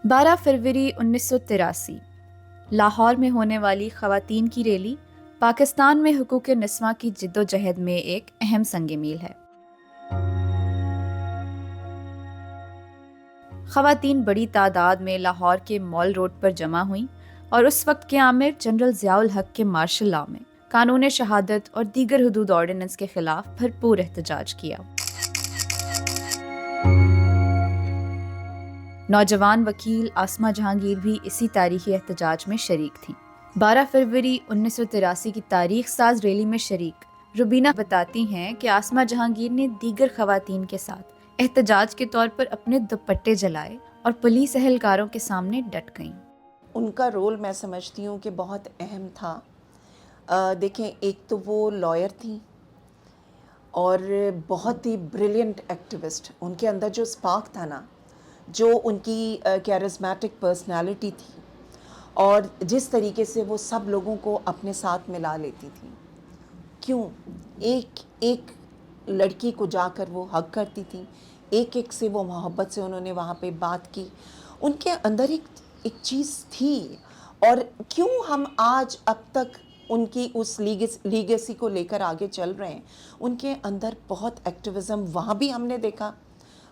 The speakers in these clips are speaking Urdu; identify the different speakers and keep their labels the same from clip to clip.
Speaker 1: 12 فروری 1983 لاہور میں ہونے والی خواتین کی ریلی پاکستان میں حقوق نسواں کی جدوجہد میں ایک اہم سنگ میل ہے۔ خواتین بڑی تعداد میں لاہور کے مال روڈ پر جمع ہوئیں اور اس وقت کے آمر جنرل ضیاء الحق کے مارشل لاء میں قانون شہادت اور دیگر حدود آرڈیننس کے خلاف بھرپور احتجاج کیا۔ نوجوان وکیل آسمہ جہانگیر بھی اسی تاریخی احتجاج میں شریک تھیں۔ 12 فروری 1983 کی تاریخ ساز ریلی میں شریک روبینہ بتاتی ہیں کہ آسمہ جہانگیر نے دیگر خواتین کے ساتھ احتجاج کے طور پر اپنے دوپٹے جلائے اور پولیس اہلکاروں کے سامنے ڈٹ گئیں۔
Speaker 2: ان کا رول میں سمجھتی ہوں کہ بہت اہم تھا۔ دیکھیں، ایک تو وہ لائر تھیں اور بہت ہی بریلینٹ ایکٹیوسٹ۔ ان کے اندر جو اسپارک تھا نا، جو ان کی کیرزمیٹک پرسنالٹی تھی اور جس طریقے سے وہ سب لوگوں کو اپنے ساتھ ملا لیتی تھیں، کیوں ایک ایک لڑکی کو جا کر وہ حق کرتی تھیں، ایک ایک سے وہ محبت سے انہوں نے وہاں پہ بات کی۔ ان کے اندر ایک چیز تھی، اور کیوں ہم آج اب تک ان کی اس لیگیسی کو لے کر آگے چل رہے ہیں۔ ان کے اندر بہت ایکٹیوزم وہاں بھی ہم نے دیکھا،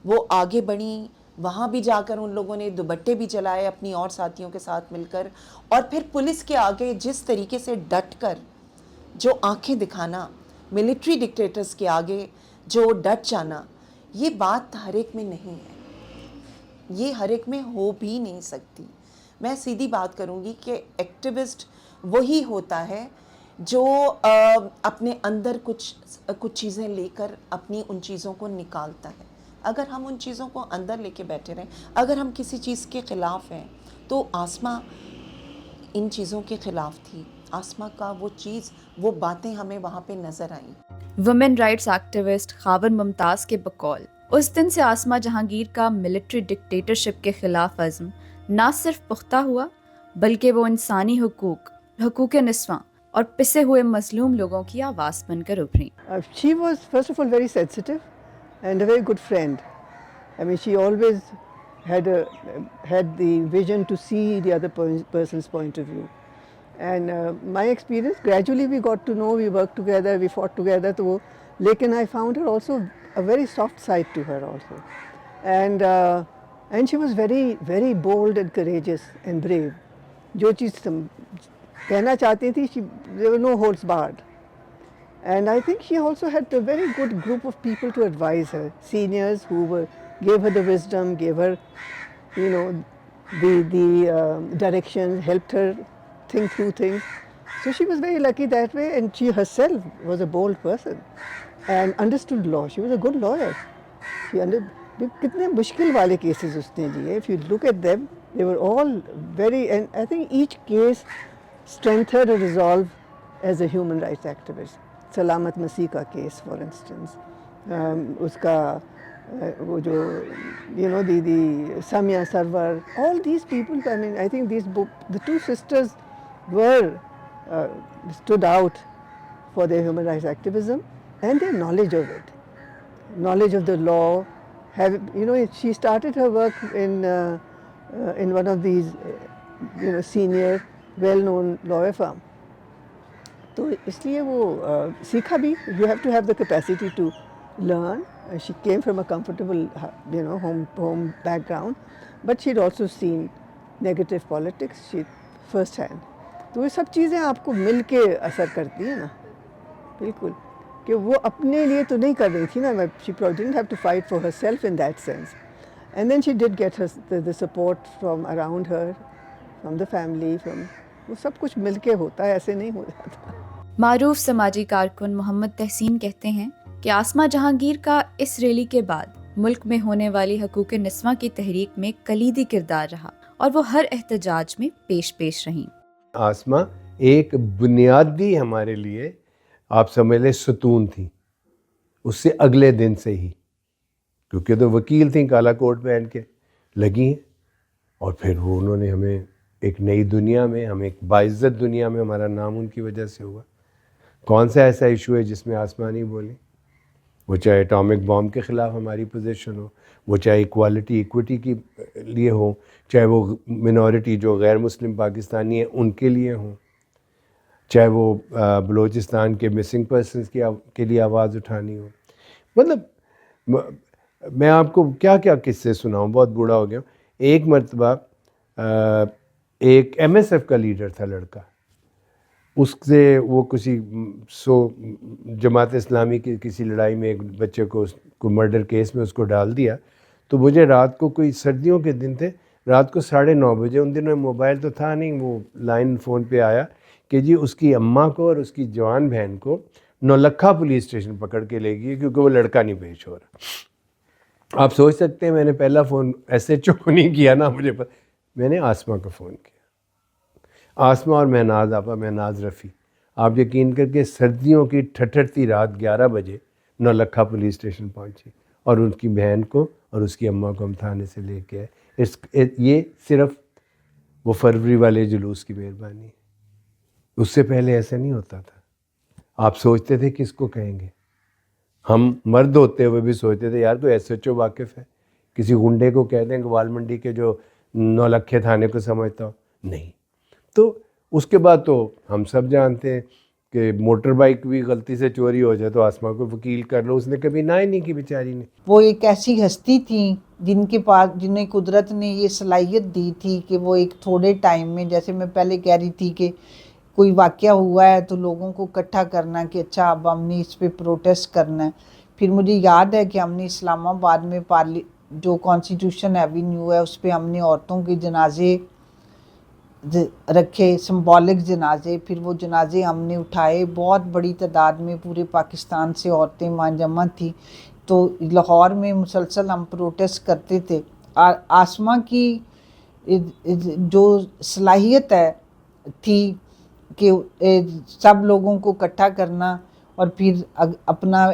Speaker 2: وہ آگے بڑھیں، وہاں بھی جا کر ان لوگوں نے دوپٹے بھی جلائے اپنی اور ساتھیوں کے ساتھ مل کر، اور پھر پولیس کے آگے جس طریقے سے ڈٹ کر جو آنکھیں دکھانا، ملٹری ڈکٹیٹرز کے آگے جو ڈٹ جانا، یہ بات ہر ایک میں نہیں ہے، یہ ہر ایک میں ہو بھی نہیں سکتی۔ میں سیدھی بات کروں گی کہ ایکٹیوسٹ وہی ہوتا ہے جو اپنے اندر کچھ چیزیں لے کر اپنی ان چیزوں کو نکالتا ہے۔ اگر ہم ان چیزوں کو اندر لے کے بیٹھے رہیں، اگر ہم کسی چیز کے خلاف ہیں، تو آسمہ ان چیزوں کے خلاف تھی۔ آسمہ کا وہ باتیں ہمیں وہاں پہ نظر آئیں۔
Speaker 1: وومن رائٹس ایکٹیوسٹ خاون ممتاز کے بقول اس دن سے آسمہ جہانگیر کا ملٹری ڈکٹیٹرشپ کے خلاف عزم نہ صرف پختہ ہوا، بلکہ وہ انسانی حقوق نسواں اور پسے ہوئے مظلوم لوگوں کی آواز بن کر ابھریں۔
Speaker 3: She was first of all very sensitive and a very good friend. I mean, she always had the vision to see the other person's point of view. And my experience, gradually we got to know, we worked together, we fought together. Lekin I found her also a very soft side to her also. And she was very, very bold and courageous and brave. جو چیز کہنا چاہتی تھی, there were no holds barred. And I think she also had a very good group of people to advise her, seniors who gave her the wisdom, gave her, the directions, helped her think through things. So she was very lucky that way, and she herself was a bold person and understood law. She was a good lawyer. کتنے مشکل والے کیسز اس نے لیے. If you look at them, they were all very, and I think each case strengthened her resolve as a human rights activist. سلامت مسیح کا کیس فار انسٹنس, اس کا وہ جو دی سامیہ سرور, all these people, I mean, I think the two sisters stood out for their human rights activism and their knowledge of it, knowledge of the law. She started her work in one of these senior well-known lawyer firm. تو اس لیے وہ سیکھا بھی. You have to have the capacity to learn. She came from a comfortable home background, but she had also seen negative politics first hand. تو یہ سب چیزیں آپ کو مل کے اثر کرتی ہیں نا, بالکل, کہ وہ اپنے لیے تو نہیں کر رہی تھی نا. She didn't have to fight for herself in that sense. And then she did get the support from around her, from the family, وہ سب کچھ مل کے ہوتا ہے, ایسے نہیں ہو جاتا.
Speaker 1: معروف سماجی کارکن محمد تحسین کہتے ہیں کہ آسمہ جہانگیر کا اس ریلی کے بعد ملک میں ہونے والی حقوق نسواں کی تحریک میں کلیدی کردار رہا اور وہ ہر احتجاج میں پیش رہیں.
Speaker 4: آسمہ ایک بنیادی ہمارے لیے آپ سمجھ لیں ستون تھی اس سے اگلے دن سے ہی, کیونکہ تو وکیل تھیں, کالا کوٹ پہن کے لگی ہیں, اور پھر وہ انہوں نے ہمیں ایک نئی دنیا میں, ہم ایک باعزت دنیا میں, ہمارا نام ان کی وجہ سے ہوا. کون سا ایسا ایشو ہے جس میں آسمہ نہیں بولی؟ وہ چاہے اٹامک بام کے خلاف ہماری پوزیشن ہو، وہ چاہے ایکوالٹی ایکوٹی کی لیے ہو، چاہے وہ منورٹی جو غیر مسلم پاکستانی ہیں ان کے لیے ہوں، چاہے وہ بلوچستان کے مسنگ پرسنس کے لیے آواز اٹھانی ہو. مطلب میں آپ کو کیا کیا قصے سناؤں، بہت بوڑھا ہو گیا ہوں. ایک مرتبہ ایک ایم ایس ایف کا لیڈر تھا لڑکا، اس سے وہ کسی جماعت اسلامی کی کسی لڑائی میں ایک بچے کو مرڈر کیس میں اس کو ڈال دیا. تو مجھے رات کو کوئی سردیوں کے دن تھے، رات کو 9:30 بجے، ان دنوں موبائل تو تھا نہیں، وہ لائن فون پہ آیا کہ جی اس کی اماں کو اور اس کی جوان بہن کو نولکھا پولیس اسٹیشن پکڑ کے لے گئی کیونکہ وہ لڑکا نہیں پیش ہو رہا. آپ سوچ سکتے ہیں میں نے پہلا فون ایس ایچ او کو نہیں کیا نا، مجھے میں نے آسما کو فون کیا. آسما اور مہناز آپا، مہناز رفیع، آپ یقین کر کے سردیوں کی ٹھٹھرتی رات 11 بجے نولکھا پولیس اسٹیشن پہنچی اور ان کی بہن کو اور اس کی اماں کو ہم تھانے سے لے کے آئے. یہ صرف وہ فروری والے جلوس کی مہربانی ہے، اس سے پہلے ایسا نہیں ہوتا تھا. آپ سوچتے تھے کس کو کہیں گے، ہم مرد ہوتے ہوئے بھی سوچتے تھے یار کوئی ایس ایچ او واقف ہے، کسی گنڈے کو کہہ دیں گوال منڈی کے جو نولکھے تھانے کو سمجھتا ہو. نہیں. تو اس کے بعد تو ہم سب جانتے ہیں کہ موٹر بائک بھی غلطی سے چوری ہو جائے تو آسما کو وکیل کر لو، اس نے کبھی نہ ہی نہیں کی بیچاری نے.
Speaker 5: وہ ایک ایسی ہستی تھیں جن کے پاس، جنہیں قدرت نے یہ صلاحیت دی تھی کہ وہ ایک تھوڑے ٹائم میں، جیسے میں پہلے کہہ رہی تھی کہ کوئی واقعہ ہوا ہے تو لوگوں کو اکٹھا کرنا کہ اچھا اب ہم نے اس پہ پروٹیسٹ کرنا ہے. پھر مجھے یاد ہے کہ ہم نے اسلام آباد میں جو کانسٹیٹیوشن ایوینیو ہے اس پہ ہم نے عورتوں کے جنازے رکھے، سمبولک جنازے. پھر وہ جنازے ہم نے اٹھائے، بہت بڑی تعداد میں پورے پاکستان سے عورتیں وہاں جمع تھیں. تو لاہور میں مسلسل ہم پروٹیسٹ کرتے تھے. آسما کی جو صلاحیت تھی کہ سب لوگوں کو اکٹھا کرنا اور پھر اپنا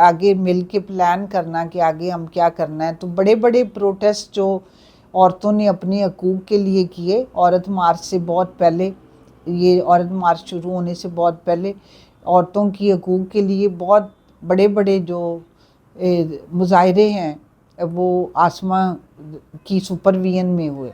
Speaker 5: آگے مل کے پلان کرنا کہ آگے ہم کیا کرنا ہے. تو بڑے بڑے پروٹیسٹ جو عورتوں نے اپنے حقوق کے لیے کیے، عورت مارچ سے بہت پہلے، یہ عورت مارچ شروع ہونے سے بہت پہلے عورتوں کی حقوق کے لیے بہت بڑے بڑے جو مظاہرے ہیں وہ آسما کی سپرویژن میں ہوئے.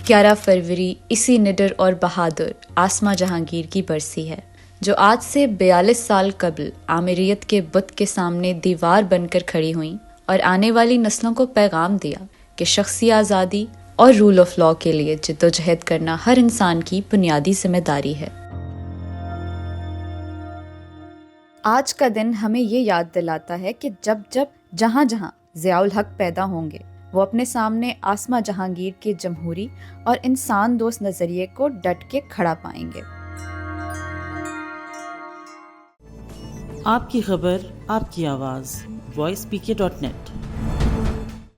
Speaker 1: 11 فروری اسی نڈر اور بہادر آسما جہانگیر کی برسی ہے، جو آج سے 42 سال قبل آمریت کے بت کے سامنے دیوار بن کر کھڑی ہوئیں اور آنے والی نسلوں کو پیغام دیا کہ شخصی آزادی اور رول آف لاء کے لیے جدوجہد کرنا ہر انسان کی بنیادی ذمہ داری ہے. آج کا دن ہمیں یہ یاد دلاتا ہے کہ جب جہاں ضیاء الحق پیدا ہوں گے، وہ اپنے سامنے آسما جہانگیر کے جمہوری اور انسان دوست نظریے کو ڈٹ کے کھڑا پائیں گے.
Speaker 6: آپ کی خبر، آپ کی آواز، voicepk.net